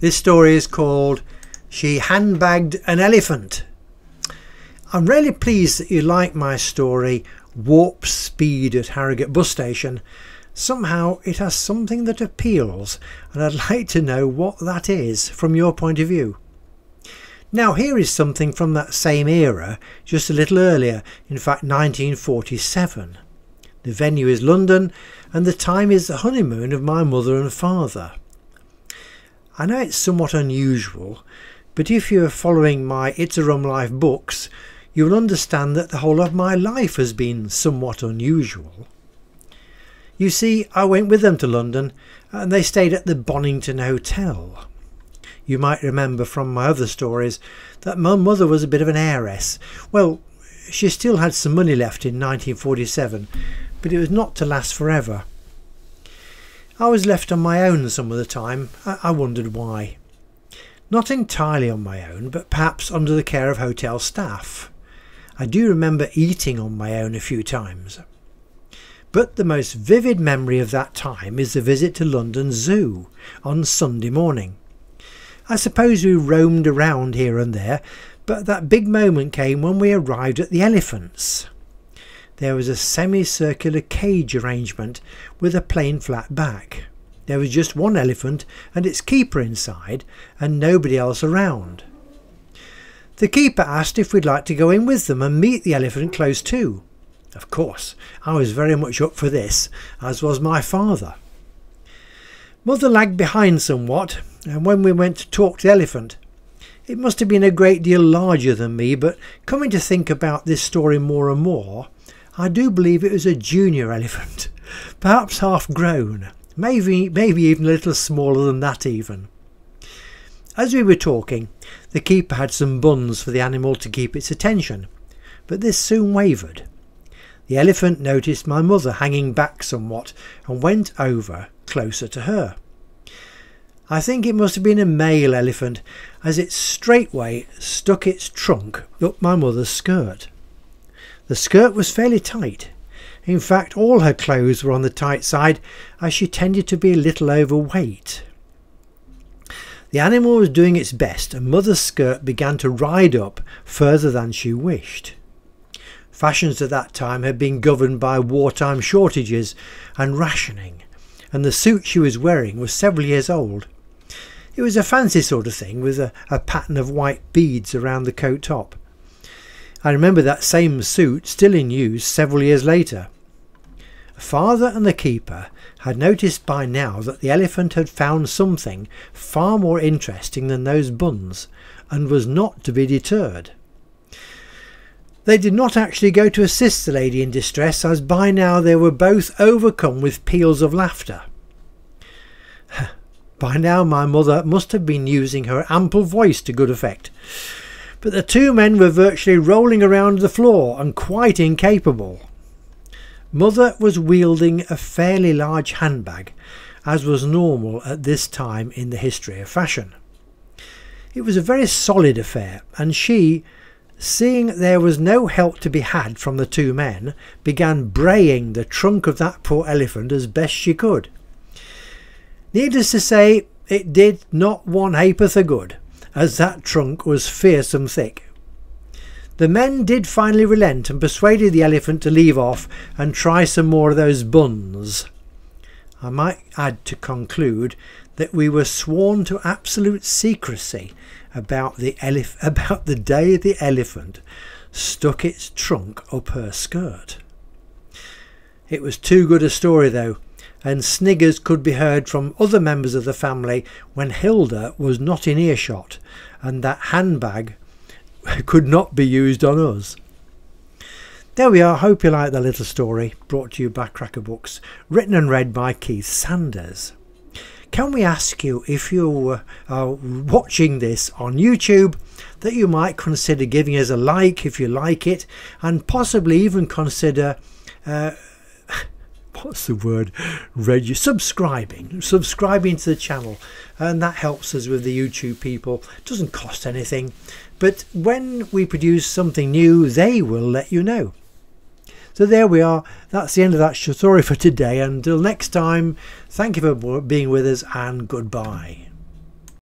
This story is called She Handbagged an Elephant. I'm really pleased that you like my story Warp Speed at Harrogate Bus Station. Somehow it has something that appeals, and I'd like to know what that is from your point of view. Now here is something from that same era, just a little earlier, in fact 1947. The venue is London and the time is the honeymoon of my mother and father. I know it's somewhat unusual, but if you're following my It's a Rum Life books, you'll understand that the whole of my life has been somewhat unusual. You see, I went with them to London and they stayed at the Bonington Hotel. You might remember from my other stories that my mother was a bit of an heiress. Well, she still had some money left in 1947, but it was not to last forever. I was left on my own some of the time. I wondered why. Not entirely on my own, but perhaps under the care of hotel staff. I do remember eating on my own a few times. But the most vivid memory of that time is the visit to London Zoo on Sunday morning. I suppose we roamed around here and there, but that big moment came when we arrived at the elephants. There was a semicircular cage arrangement with a plain flat back. There was just one elephant and its keeper inside, and nobody else around. The keeper asked if we'd like to go in with them and meet the elephant close to. Of course, I was very much up for this, as was my father. Mother lagged behind somewhat, and when we went to talk to the elephant, it must have been a great deal larger than me, but coming to think about this story more and more, I do believe it was a junior elephant, perhaps half grown, maybe even a little smaller than that even. As we were talking, the keeper had some buns for the animal to keep its attention, but this soon wavered. The elephant noticed my mother hanging back somewhat and went over closer to her. I think it must have been a male elephant, as it straightway stuck its trunk up my mother's skirt. The skirt was fairly tight. In fact, all her clothes were on the tight side, as she tended to be a little overweight. The animal was doing its best, and mother's skirt began to ride up further than she wished. Fashions at that time had been governed by wartime shortages and rationing, and the suit she was wearing was several years old. It was a fancy sort of thing with a pattern of white beads around the coat top. I remember that same suit still in use several years later. Father and the keeper had noticed by now that the elephant had found something far more interesting than those buns, and was not to be deterred. They did not actually go to assist the lady in distress, as by now they were both overcome with peals of laughter. By now my mother must have been using her ample voice to good effect, but the two men were virtually rolling around the floor and quite incapable. Mother was wielding a fairly large handbag, as was normal at this time in the history of fashion. It was a very solid affair, and she, seeing there was no help to be had from the two men, began braying the trunk of that poor elephant as best she could. Needless to say, it did not one ha'porth of good, as that trunk was fearsome thick. The men did finally relent and persuaded the elephant to leave off and try some more of those buns. I might add to conclude that we were sworn to absolute secrecy about the day the elephant stuck its trunk up her skirt. It was too good a story though, and sniggers could be heard from other members of the family when HYLDA was not in earshot, and that handbag could not be used on us. There we are. Hope you like that little story, brought to you by Cracker Books, written and read by Keith Sanders. Can we ask you, if you are watching this on YouTube, that you might consider giving us a like if you like it, and possibly even consider subscribing to the channel, and that helps us with the YouTube people. It doesn't cost anything, but when we produce something new, they will let you know. So there we are. That's the end of that story for today. Until next time, thank you for being with us, and goodbye.